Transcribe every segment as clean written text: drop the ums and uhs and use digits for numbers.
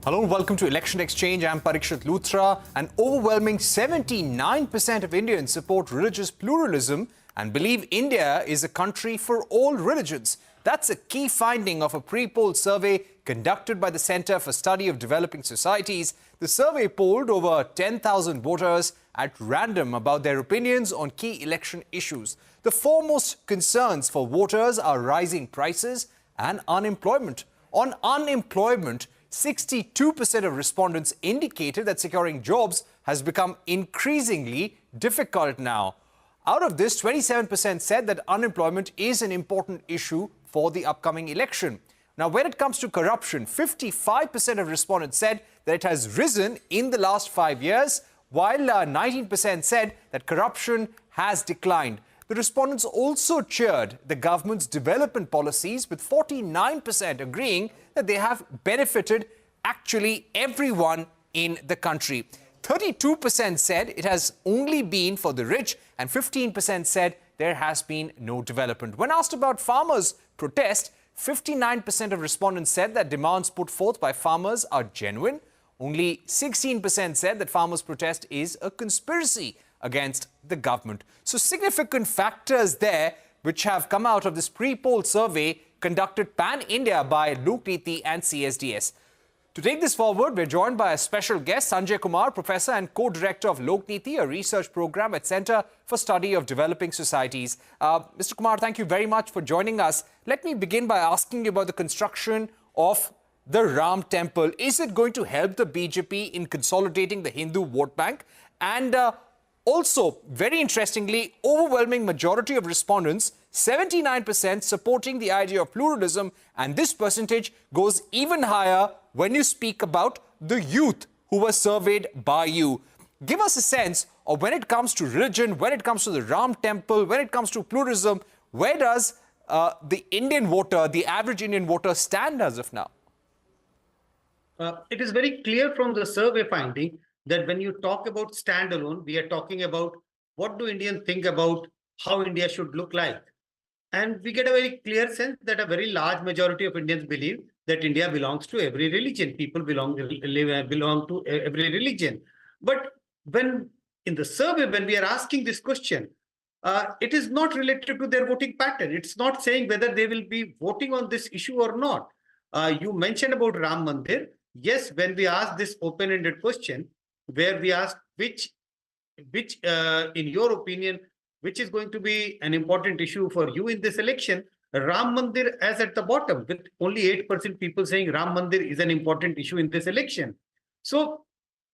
Hello and welcome to Election Exchange. I'm Parikshit Luthra. An overwhelming 79% of Indians support religious pluralism and believe India is a country for all religions. That's a key finding of a pre-poll survey conducted by the Centre for Study of Developing Societies. The survey polled over 10,000 voters at random about their opinions on key election issues. The foremost concerns for voters are rising prices and unemployment. On unemployment, 62% of respondents indicated that securing jobs has become increasingly difficult now. Out of this, 27% said that unemployment is an important issue for the upcoming election. Now, when it comes to corruption, 55% of respondents said that it has risen in the last 5 years, while 19% said that corruption has declined. The respondents also cheered the government's development policies, with 49% agreeing that they have benefited actually everyone in the country. 32% said it has only been for the rich, and 15% said there has been no development. When asked about farmers' protest, 59% of respondents said that demands put forth by farmers are genuine. Only 16% said that farmers' protest is a conspiracy against the government. So significant factors there which have come out of this pre-poll survey conducted pan-India by Lokniti and CSDS. To take this forward, we're joined by a special guest, Sanjay Kumar, Professor and Co-Director of Lokniti, a research program at Centre for Study of Developing Societies. Mr. Kumar, thank you very much for joining us. Let me begin by asking you about the construction of the Ram Temple. Is it going to help the BJP in consolidating the Hindu vote bank? And also, very interestingly, overwhelming majority of respondents, 79% supporting the idea of pluralism, and this percentage goes even higher when you speak about the youth who were surveyed by you. Give us a sense of, when it comes to religion, when it comes to the Ram Temple, when it comes to pluralism, where does the Indian voter, the average Indian voter, stand as of now? It is very clear from the survey finding that when you talk about standalone, we are talking about what do Indians think about how India should look like. And we get a very clear sense that a very large majority of Indians believe that India belongs to every religion. People belong to every religion. But when in the survey, when we are asking this question, it is not related to their voting pattern. It's not saying whether they will be voting on this issue or not. You mentioned about Ram Mandir. Yes, when we ask this open-ended question, where we ask which in your opinion, which is going to be an important issue for you in this election, Ram Mandir as at the bottom, with only 8% people saying Ram Mandir is an important issue in this election. So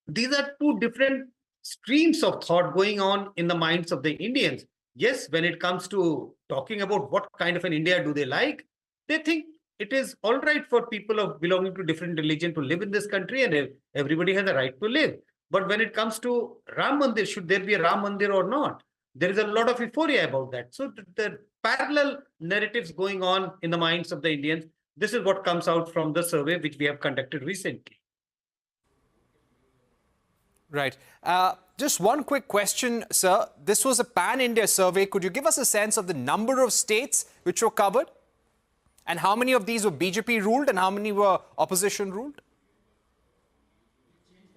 these are two different streams of thought going on in the minds of the Indians. Yes, when it comes to talking about what kind of an India do they like, they think it is all right for people of belonging to different religion to live in this country, and everybody has a right to live. But when it comes to Ram Mandir, should there be a Ram Mandir or not? There is a lot of euphoria about that. So the parallel narratives going on in the minds of the Indians. This is what comes out from the survey which we have conducted recently. Right. Just one quick question, sir. This was a pan-India survey. Could you give us a sense of the number of states which were covered? And how many of these were BJP ruled and how many were opposition ruled?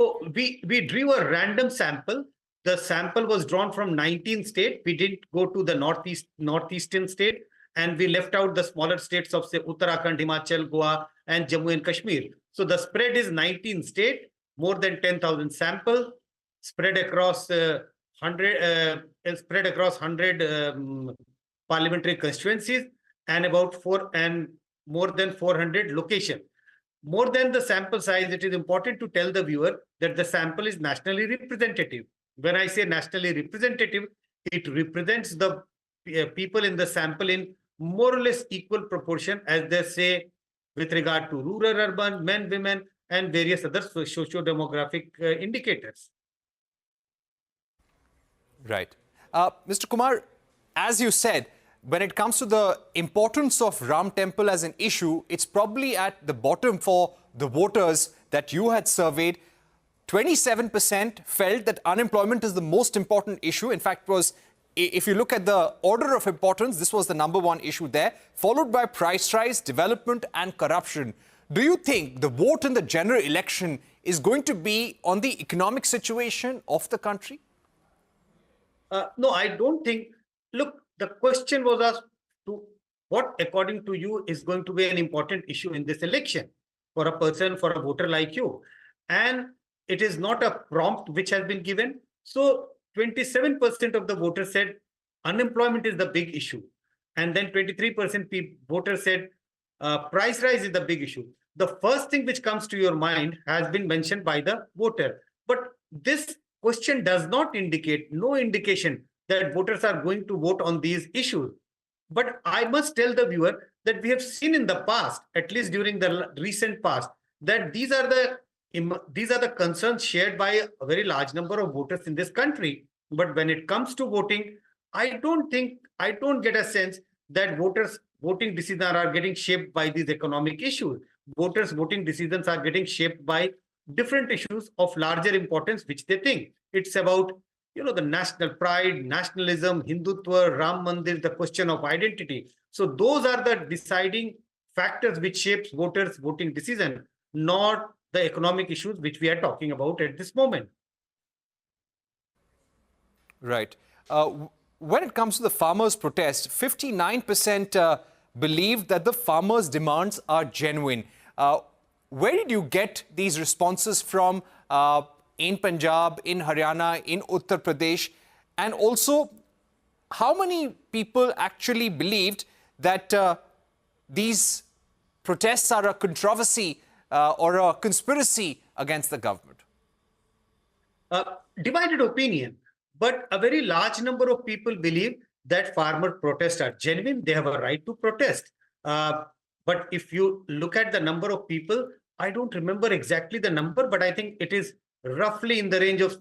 Oh, we drew a random sample. The sample was drawn from 19 states. We didn't go to the northeastern state, and we left out the smaller states of, say, Uttarakhand, Himachal, Goa, and Jammu and Kashmir. So the spread is 19 states, more than 10,000 sample, spread across 100 parliamentary constituencies, and more than 400 locations. More than the sample size, it is important to tell the viewer that the sample is nationally representative. When I say nationally representative, it represents the people in the sample in more or less equal proportion, as they say, with regard to rural, urban, men, women, and various other socio-demographic indicators. Right. Mr. Kumar, as you said, when it comes to the importance of Ram Temple as an issue, it's probably at the bottom for the voters that you had surveyed. 27% felt that unemployment is the most important issue. In fact, if you look at the order of importance, this was the #1 issue there, followed by price rise, development and corruption. Do you think the vote in the general election is going to be on the economic situation of the country? No, I don't think. Look, the question was asked to what, according to you, is going to be an important issue in this election for a person, for a voter like you. And it is not a prompt which has been given. So 27% of the voters said unemployment is the big issue. And then 23% voters said price rise is the big issue. The first thing which comes to your mind has been mentioned by the voter. But this question does not indicate, no indication that voters are going to vote on these issues. But I must tell the viewer that we have seen in the past, at least during the recent past, that these are the concerns shared by a very large number of voters in this country. But when it comes to voting, I don't get a sense that voters' voting decisions are getting shaped by these economic issues. Voters' voting decisions are getting shaped by different issues of larger importance, which they think. It's about, the national pride, nationalism, Hindutva, Ram Mandir, the question of identity. So those are the deciding factors which shapes voters' voting decision, not the economic issues which we are talking about at this moment. Right. When it comes to the farmers' protest, 59% believe that the farmers' demands are genuine. Where did you get these responses from in Punjab, in Haryana, in Uttar Pradesh? And also, how many people actually believed that these protests are a controversy or a conspiracy against the government? Divided opinion. But a very large number of people believe that farmer protests are genuine. They have a right to protest. But if you look at the number of people, I don't remember exactly the number, but I think it is roughly in the range of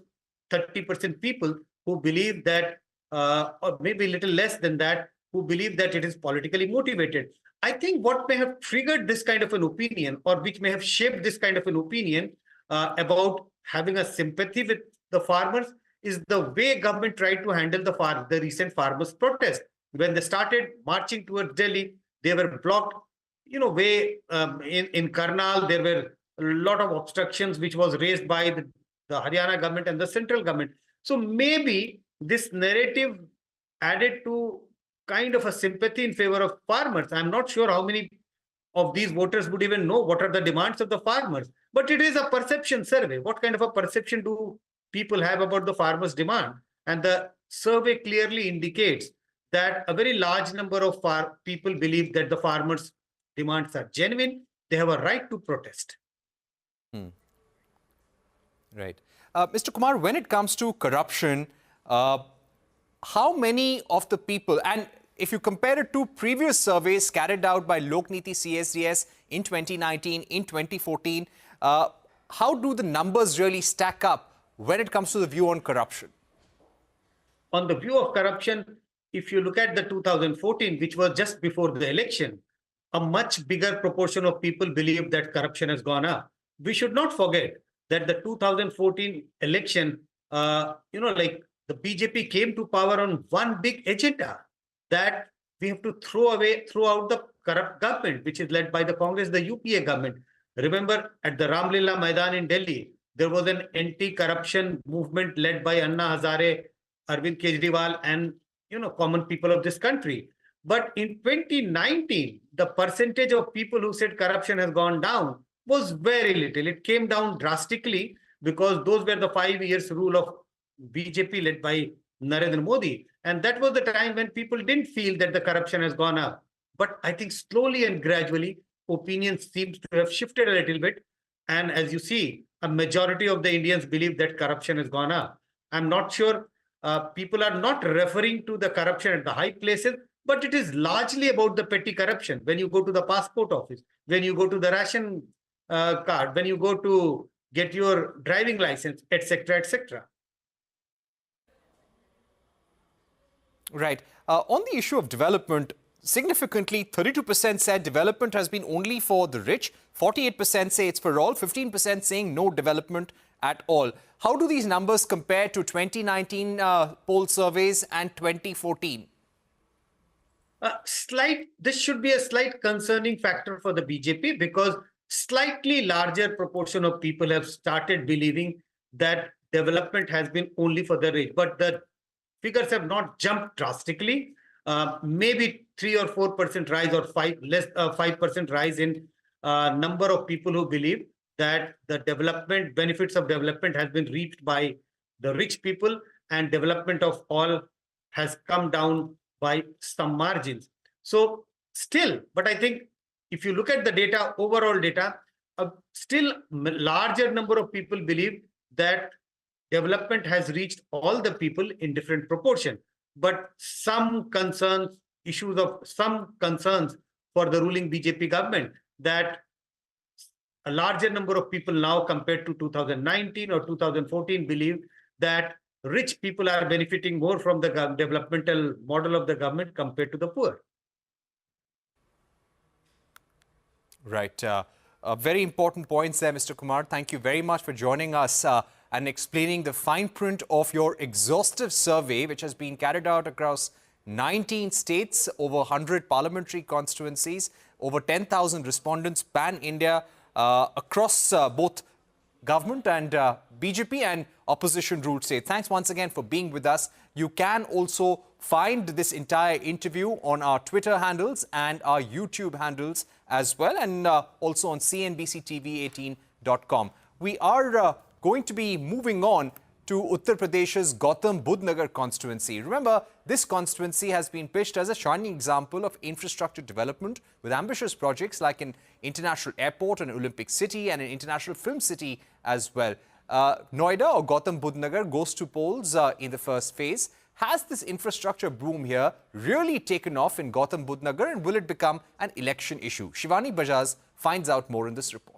30% people who believe that, or maybe a little less than that, who believe that it is politically motivated. I think what may have triggered this kind of an opinion, or which may have shaped this kind of an opinion about having a sympathy with the farmers, is the way government tried to handle the recent farmers' protest. When they started marching towards Delhi, they were blocked. In Karnal, there were a lot of obstructions which was raised by the Haryana government and the central government. So maybe this narrative added to kind of a sympathy in favor of farmers. I'm not sure how many of these voters would even know what are the demands of the farmers. But it is a perception survey. What kind of a perception do people have about the farmers' demand? And the survey clearly indicates that a very large number of people believe that the farmers' demands are genuine. They have a right to protest. Right. Mr. Kumar, when it comes to corruption, how many of the people, and if you compare it to previous surveys carried out by Lokniti CSDS in 2019, in 2014, how do the numbers really stack up when it comes to the view on corruption? On the view of corruption, if you look at the 2014, which was just before the election, a much bigger proportion of people believe that corruption has gone up. We should not forget that the 2014 election, like the BJP came to power on one big agenda, that we have to throw out the corrupt government, which is led by the Congress, the UPA government. Remember, at the Ramlila Maidan in Delhi, there was an anti-corruption movement led by Anna Hazare, Arvind Kejriwal, and common people of this country. But in 2019, the percentage of people who said corruption has gone down was very little. It came down drastically because those were the 5 years rule of BJP led by Narendra Modi. And that was the time when people didn't feel that the corruption has gone up. But I think slowly and gradually, opinion seems to have shifted a little bit. And as you see, a majority of the Indians believe that corruption has gone up. I'm not sure people are not referring to the corruption at the high places, but it is largely about the petty corruption. When you go to the passport office, when you go to the ration card, when you go to get your driving license, etc., etc. Right. On the issue of development, significantly, 32% said development has been only for the rich, 48% say it's for all, 15% saying no development at all. How do these numbers compare to 2019 poll surveys and 2014? This should be a slight concerning factor for the BJP, because slightly larger proportion of people have started believing that development has been only for the rich, but the figures have not jumped drastically. Maybe 3 or 4% rise, or 5% rise in number of people who believe that the development benefits of development has been reaped by the rich people, and development of all has come down by some margins. So still, but I think if you look at the data, overall data, a still larger number of people believe that development has reached all the people in different proportion. But some concerns, some concerns for the ruling BJP government, that a larger number of people now compared to 2019 or 2014 believe that rich people are benefiting more from the developmental model of the government compared to the poor. Right. Very important points there, Mr. Kumar. Thank you very much for joining us and explaining the fine print of your exhaustive survey, which has been carried out across 19 states, over 100 parliamentary constituencies, over 10,000 respondents, pan-India, across both government and BJP and opposition-ruled states. Thanks once again for being with us. You can also find this entire interview on our Twitter handles and our YouTube handles as well, and also on CNBC-TV18.com. We are going to be moving on to Uttar Pradesh's Gautam Budh Nagar constituency. Remember, this constituency has been pitched as a shining example of infrastructure development with ambitious projects like an international airport, an Olympic city and an international film city as well. Noida, or Gautam Budh Nagar, goes to polls in the first phase. Has this infrastructure boom here really taken off in Gautam Budh Nagar, and will it become an election issue? Shivani Bajaj finds out more in this report.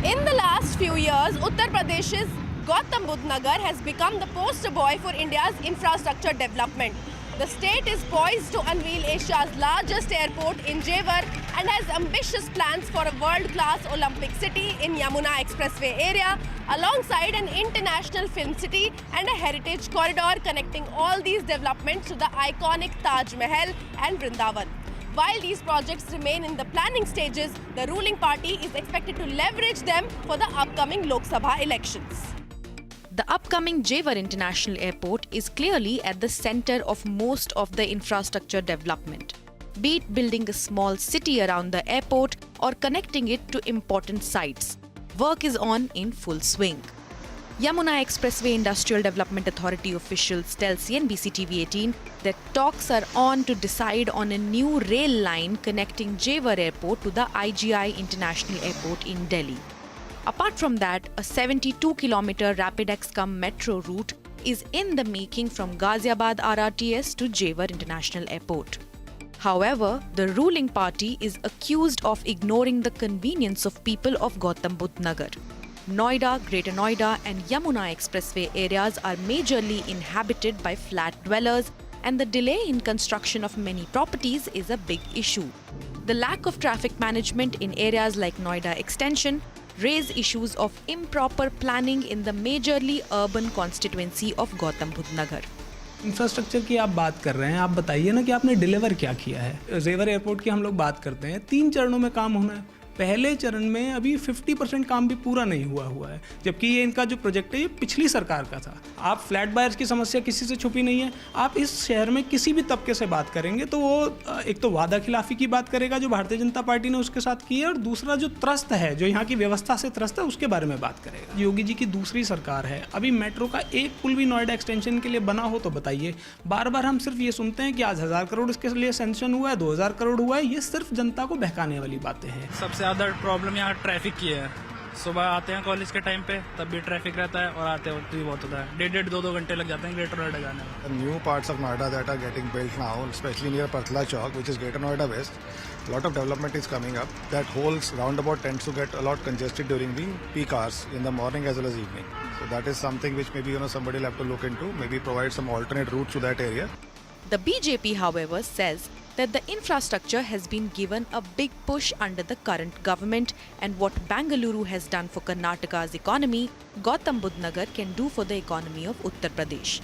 In the last few years, Uttar Pradesh's Gautam Budh Nagar has become the poster boy for India's infrastructure development. The state is poised to unveil Asia's largest airport in Jewar and has ambitious plans for a world-class Olympic city in Yamuna Expressway area, alongside an international film city and a heritage corridor connecting all these developments to the iconic Taj Mahal and Vrindavan. While these projects remain in the planning stages, the ruling party is expected to leverage them for the upcoming Lok Sabha elections. The upcoming Jewar International Airport is clearly at the center of most of the infrastructure development, be it building a small city around the airport or connecting it to important sites. Work is on in full swing. Yamuna Expressway Industrial Development Authority officials tell CNBC-TV18 that talks are on to decide on a new rail line connecting Jewar Airport to the IGI International Airport in Delhi. Apart from that, a 72-kilometer Rapid-X-Cum metro route is in the making from Ghaziabad RRTS to Jewar International Airport. However, the ruling party is accused of ignoring the convenience of people of Gautam Budh Nagar. Noida, Greater Noida and Yamuna Expressway areas are majorly inhabited by flat dwellers, and the delay in construction of many properties is a big issue. The lack of traffic management in areas like Noida Extension raise issues of improper planning in the majorly urban constituency of Gautam Budh Nagar. Infrastructure की आप बात कर रहे हैं, आप बताइए ना कि आपने डिलीवर क्या किया है। जेवर एयरपोर्ट की हम लोग बात करते हैं, 3 चरणों में काम होना है। पहले चरण में अभी 50% काम भी पूरा नहीं हुआ है, जबकि ये इनका जो प्रोजेक्ट है ये पिछली सरकार का था। आप फ्लैट बायर्स की समस्या किसी से छुपी नहीं है। आप इस शहर में किसी भी तबके से बात करेंगे तो वो एक तो वादा खिलाफी की बात करेगा जो भारतीय जनता पार्टी ने उसके साथ की है, और दूसरा जो त्रस्त है, जो यहाँ की व्यवस्था से त्रस्त है, उसके बारे में बात करेगा। योगी जी की दूसरी सरकार है, अभी मेट्रो का एक पुल भी नोएडा एक्सटेंशन के लिए बना हो तो बताइए। बार बार हम सिर्फ ये सुनते हैं कि आज 1000 करोड़ इसके लिए सैंक्शन हुआ है, 2000 करोड़ हुआ है। ये सिर्फ जनता को बहकाने वाली बातें हैं। सबसे ज़्यादा प्रॉब्लम यहाँ ट्रैफिक की है। सुबह आते हैं कॉलेज के टाइम पे, तब भी ट्रैफिक रहता है, और आते वक्त भी बहुत होता है। 1.5-2 घंटे लग जाते हैं ग्रेटर नोएडा जाने में। The new parts of Noida that are getting built now, especially near Patla Chowk, which is Greater Noida West, a lot of development is coming up. That whole roundabout tends to get a lot congested during the peak hours in the morning as well as evening. So that is something which maybe somebody will have to look into, maybe provide some alternate routes to that area. The BJP, however, says that the infrastructure has been given a big push under the current government, and what Bengaluru has done for Karnataka's economy, Gautam Budh Nagar can do for the economy of Uttar Pradesh.